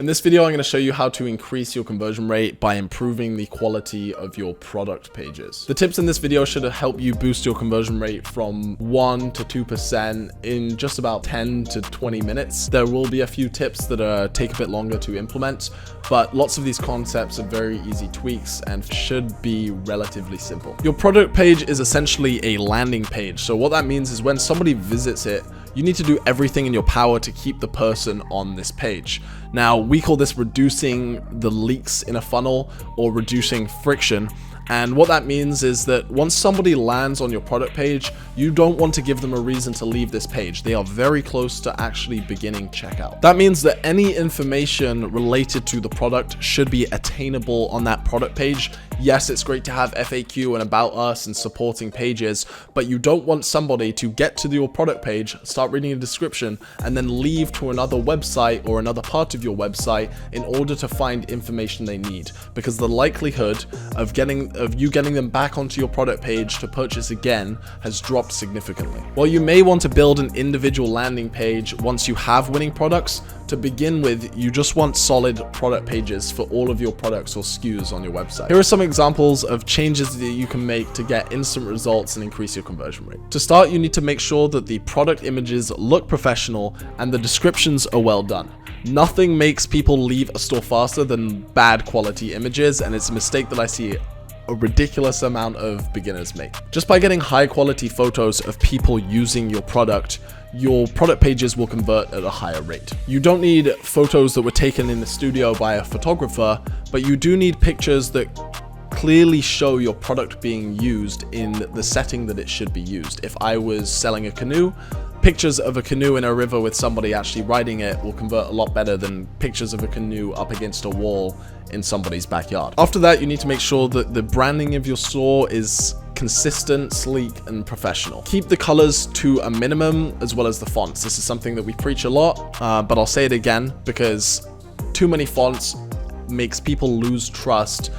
In this video, I'm going to show you how to increase your conversion rate by improving the quality of your product pages. The tips in this video should help you boost your conversion rate from 1 to 2% in just about 10 to 20 minutes. There will be a few tips that take a bit longer to implement, but lots of these concepts are very easy tweaks and should be relatively simple. Your product page is essentially a landing page. So what that means is when somebody visits it, you need to do everything in your power to keep the person on this page. Now, we call this reducing the leaks in a funnel or reducing friction. And what that means is that once somebody lands on your product page, you don't want to give them a reason to leave this page. They are very close to actually beginning checkout. That means that any information related to the product should be attainable on that product page. Yes, it's great to have FAQ and about us and supporting pages, but you don't want somebody to get to your product page, start reading a description, and then leave to another website or another part of your website in order to find information they need, because the likelihood of you getting them back onto your product page to purchase again has dropped significantly. While you may want to build an individual landing page once you have winning products, to begin with, you just want solid product pages for all of your products or SKUs on your website. Here are some examples of changes that you can make to get instant results and increase your conversion rate. To start, you need to make sure that the product images look professional and the descriptions are well done. Nothing makes people leave a store faster than bad quality images, and it's a mistake that I see a ridiculous amount of beginners make. Just by getting high quality photos of people using your product pages will convert at a higher rate. You don't need photos that were taken in the studio by a photographer, but you do need pictures that clearly show your product being used in the setting that it should be used. If I was selling a canoe, pictures of a canoe in a river with somebody actually riding it will convert a lot better than pictures of a canoe up against a wall in somebody's backyard. After that, you need to make sure that the branding of your store is consistent, sleek, and professional. Keep the colors to a minimum as well as the fonts. This is something that we preach a lot, but I'll say it again because too many fonts makes people lose trust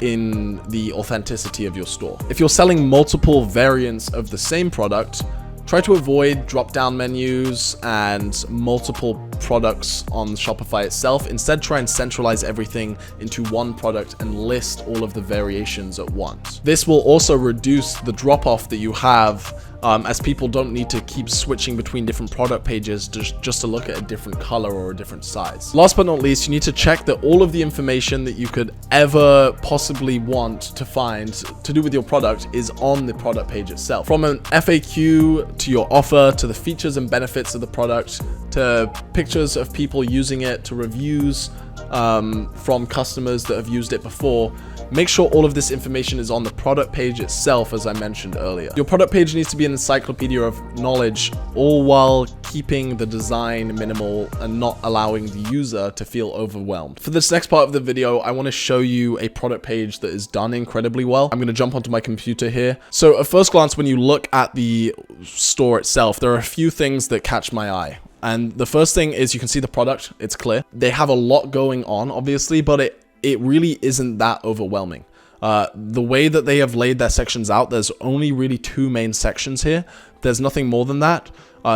in the authenticity of your store. If you're selling multiple variants of the same product, try to avoid drop-down menus and multiple products on Shopify itself. Instead, try and centralize everything into one product and list all of the variations at once. This will also reduce the drop-off that you have as people don't need to keep switching between different product pages just to look at a different color or a different size. Last but not least, you need to check that all of the information that you could ever possibly want to find to do with your product is on the product page itself. From an FAQ to your offer, to the features and benefits of the product, to pictures of people using it, to reviews from customers that have used it before. Make sure all of this information is on the product page itself, as I mentioned earlier. Your product page needs to be an encyclopedia of knowledge, all while keeping the design minimal and not allowing the user to feel overwhelmed. For this next part of the video, I want to show you a product page that is done incredibly well. I'm going to jump onto my computer here. So at first glance, when you look at the store itself, there are a few things that catch my eye. And the first thing is you can see the product, it's clear. They have a lot going on, obviously, but it really isn't that overwhelming. The way that they have laid their sections out, there's only really two main sections here. There's nothing more than that.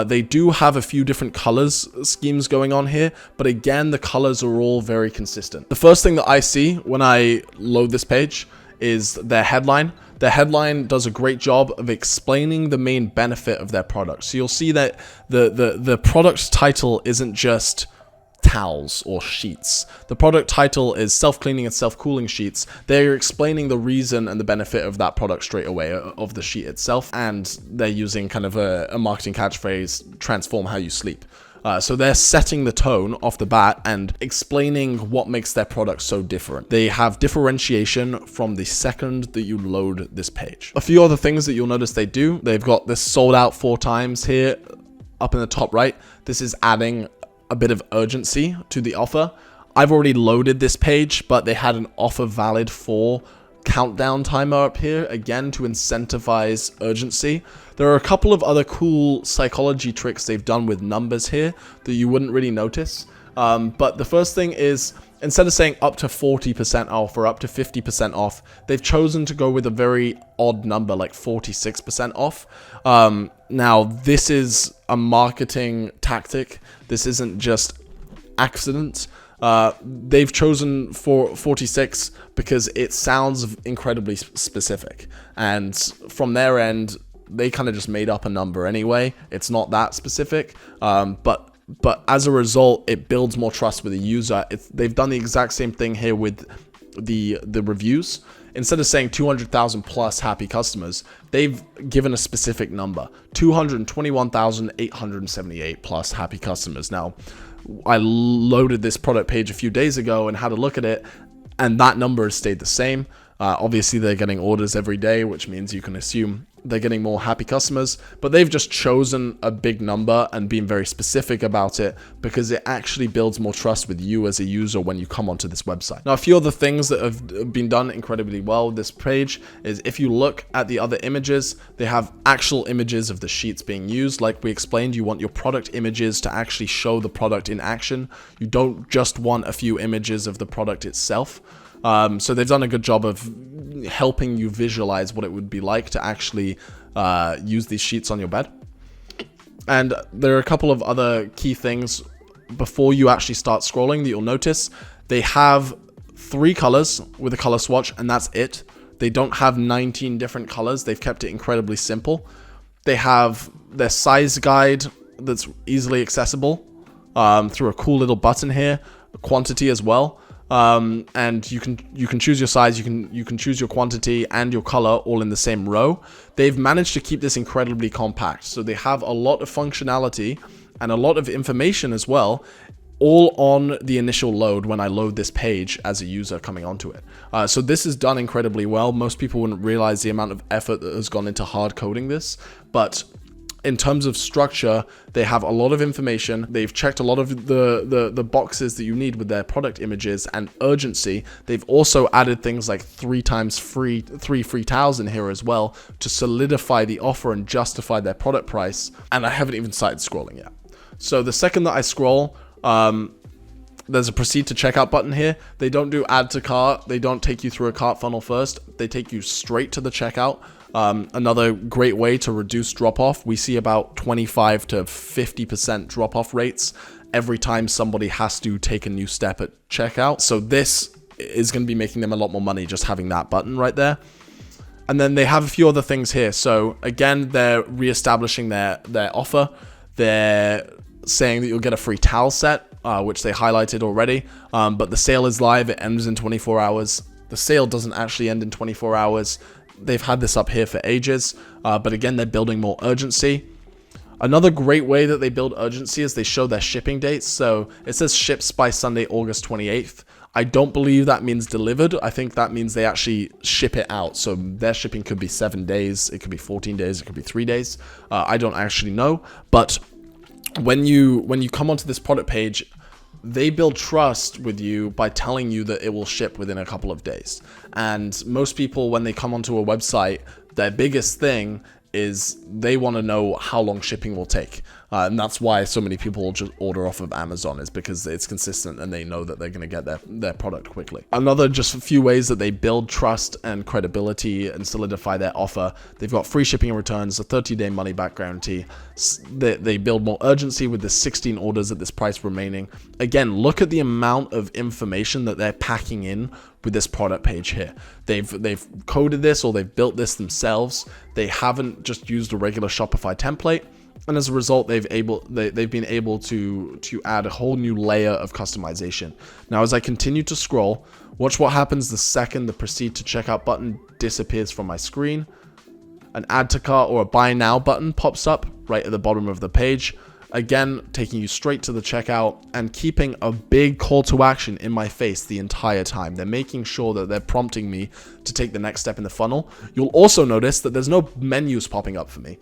They do have a few different colors schemes going on here, but again, the colors are all very consistent. The first thing that I see when I load this page is their headline. The headline does a great job of explaining the main benefit of their product. So you'll see that the product title isn't just towels or sheets. The product title is self-cleaning and self-cooling sheets. They're explaining the reason and the benefit of that product straight away, of the sheet itself, and they're using kind of a marketing catchphrase, transform how you sleep. So they're setting the tone off the bat and explaining what makes their product so different. They have differentiation from the second that you load this page. A few other things that you'll notice they do. They've got this sold out 4 times here up in the top right. This is adding a bit of urgency to the offer. I've already loaded this page, but they had an offer valid for countdown timer up here, again, to incentivize urgency. There are a couple of other cool psychology tricks they've done with numbers here that you wouldn't really notice. But the first thing is, instead of saying up to 40% off or up to 50% off, they've chosen to go with a very odd number, like 46% off. Now, this is a marketing tactic. This isn't just accident. They've chosen 46 because it sounds incredibly specific, and from their end, they kind of just made up a number anyway. It's not that specific, but as a result, it builds more trust with the user. They've done the exact same thing here with the reviews. Instead of saying 200,000 plus happy customers, they've given a specific number, 221,878 plus happy customers. Now, I loaded this product page a few days ago and had a look at it, and that number has stayed the same. Obviously, they're getting orders every day, which means you can assume they're getting more happy customers, but they've just chosen a big number and been very specific about it because it actually builds more trust with you as a user when you come onto this website. Now, a few other things that have been done incredibly well with this page is if you look at the other images, they have actual images of the sheets being used. Like we explained, you want your product images to actually show the product in action. You don't just want a few images of the product itself. So they've done a good job of helping you visualize what it would be like to actually use these sheets on your bed. And there are a couple of other key things before you actually start scrolling that you'll notice. They have 3 colors with a color swatch, and that's it. They don't have 19 different colors. They've kept it incredibly simple. They have their size guide that's easily accessible through a cool little button here, quantity as well. And you can choose your size, you can choose your quantity and your color all in the same row. They've managed to keep this incredibly compact, so they have a lot of functionality and a lot of information as well, all on the initial load when I load this page as a user coming onto it. So this is done incredibly well. Most people wouldn't realize the amount of effort that has gone into hard coding this, but in terms of structure, they have a lot of information. They've checked a lot of the boxes that you need with their product images and urgency. They've also added things like 3 free towels in here as well to solidify the offer and justify their product price. And I haven't even started scrolling yet. So the second that I scroll, there's a proceed to checkout button here. They don't do add to cart. They don't take you through a cart funnel first. They take you straight to the checkout. Another great way to reduce drop-off. We see about 25 to 50% drop-off rates every time somebody has to take a new step at checkout. So this is going to be making them a lot more money just having that button right there. And then they have a few other things here. So again, they're reestablishing their offer. They're saying that you'll get a free towel set, which they highlighted already. But the sale is live. It ends in 24 hours. The sale doesn't actually end in 24 hours. They've had this up here for ages, but again, they're building more urgency. Another great way that they build urgency is they show their shipping dates. So it says ships by Sunday, August 28th. I don't believe that means delivered. I think that means they actually ship it out. So their shipping could be 7 days. It could be 14 days. It could be 3 days. I don't actually know. But when you come onto this product page, they build trust with you by telling you that it will ship within a couple of days. And most people, when they come onto a website, their biggest thing is they want to know how long shipping will take. And that's why so many people just order off of Amazon, is because it's consistent and they know that they're going to get their product quickly. Another just a few ways that they build trust and credibility and solidify their offer. They've got free shipping and returns, a 30-day money-back guarantee. They build more urgency with the 16 orders at this price remaining. Again, look at the amount of information that they're packing in with this product page here. They've coded this, or they've built this themselves. They haven't just used a regular Shopify template. And as a result, they've been able to add a whole new layer of customization. Now, as I continue to scroll, watch what happens the second the proceed to checkout button disappears from my screen. An add to cart or a buy now button pops up right at the bottom of the page. Again, taking you straight to the checkout and keeping a big call to action in my face the entire time. They're making sure that they're prompting me to take the next step in the funnel. You'll also notice that there's no menus popping up for me.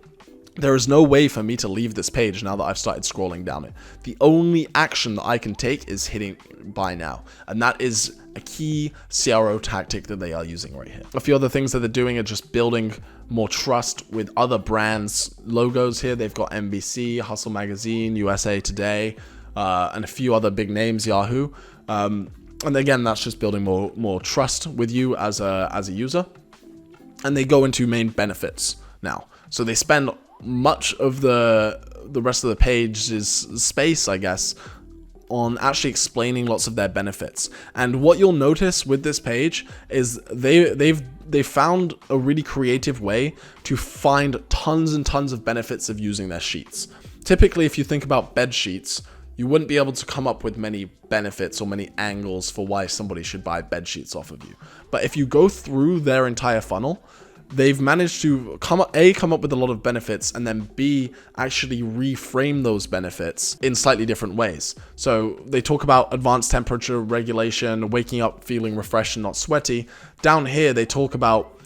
There is no way for me to leave this page now that I've started scrolling down it. The only action that I can take is hitting buy now. And that is a key CRO tactic that they are using right here. A few other things that they're doing are just building more trust with other brands' logos here. They've got NBC, Hustle Magazine, USA Today, and a few other big names, Yahoo. And again, that's just building more trust with you as a user. And they go into main benefits now. So they spend much of the rest of the page's space, I guess, on actually explaining lots of their benefits. And what you'll notice with this page is they found a really creative way to find tons and tons of benefits of using their sheets. Typically, if you think about bed sheets, you wouldn't be able to come up with many benefits or many angles for why somebody should buy bed sheets off of you. But if you go through their entire funnel, they've managed to come up with a lot of benefits, and then B, actually reframe those benefits in slightly different ways. So they talk about advanced temperature regulation, waking up feeling refreshed and not sweaty. Down here, they talk about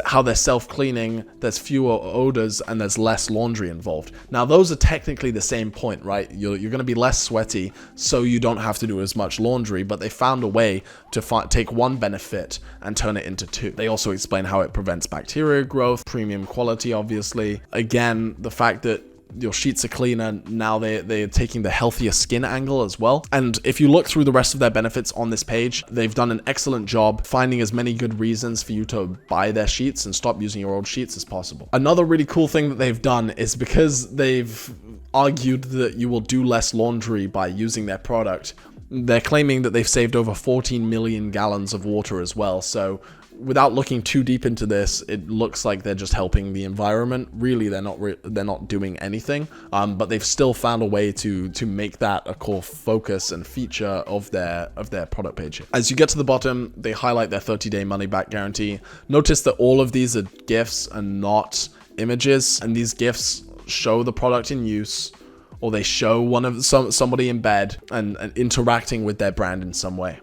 how they're self-cleaning, there's fewer odors, and there's less laundry involved. Now, those are technically the same point, right? You're going to be less sweaty, so you don't have to do as much laundry, but they found a way to take one benefit and turn it into two. They also explain how it prevents bacteria growth, premium quality, obviously. Again, the fact that your sheets are cleaner, now they're taking the healthier skin angle as well. And if you look through the rest of their benefits on this page, they've done an excellent job finding as many good reasons for you to buy their sheets and stop using your old sheets as possible. Another really cool thing that they've done is, because they've argued that you will do less laundry by using their product, they're claiming that they've saved over 14 million gallons of water as well. So without looking too deep into this, it looks like they're just helping the environment. Really, they're not doing anything, but they've still found a way to make that a core focus and feature of their product page. As you get to the bottom, they highlight their 30-day money-back guarantee. Notice that all of these are GIFs and not images, and these GIFs show the product in use, or they show somebody in bed and interacting with their brand in some way.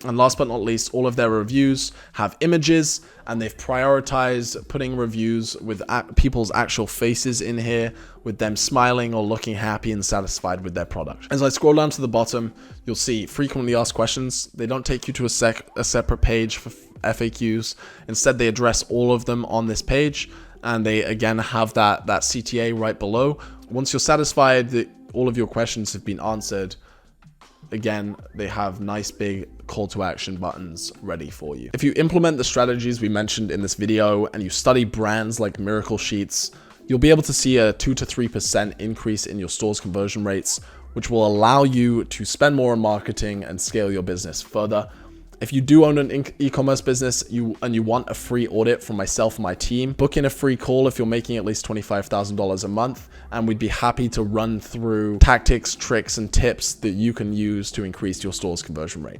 And last but not least, all of their reviews have images, and they've prioritized putting reviews with people's actual faces in here, with them smiling or looking happy and satisfied with their product. As I scroll down to the bottom, you'll see frequently asked questions. They don't take you to a separate page for FAQs. Instead, they address all of them on this page, and they again have that CTA right below. Once you're satisfied that all of your questions have been answered, again, they have nice big call to action buttons ready for you. If you implement the strategies we mentioned in this video and you study brands like Miracle Sheets, you'll be able to see a 2 to 3% increase in your store's conversion rates, which will allow you to spend more on marketing and scale your business further. If you do own an e-commerce business and you want a free audit from myself and my team, book in a free call if you're making at least $25,000 a month, and we'd be happy to run through tactics, tricks, and tips that you can use to increase your store's conversion rate.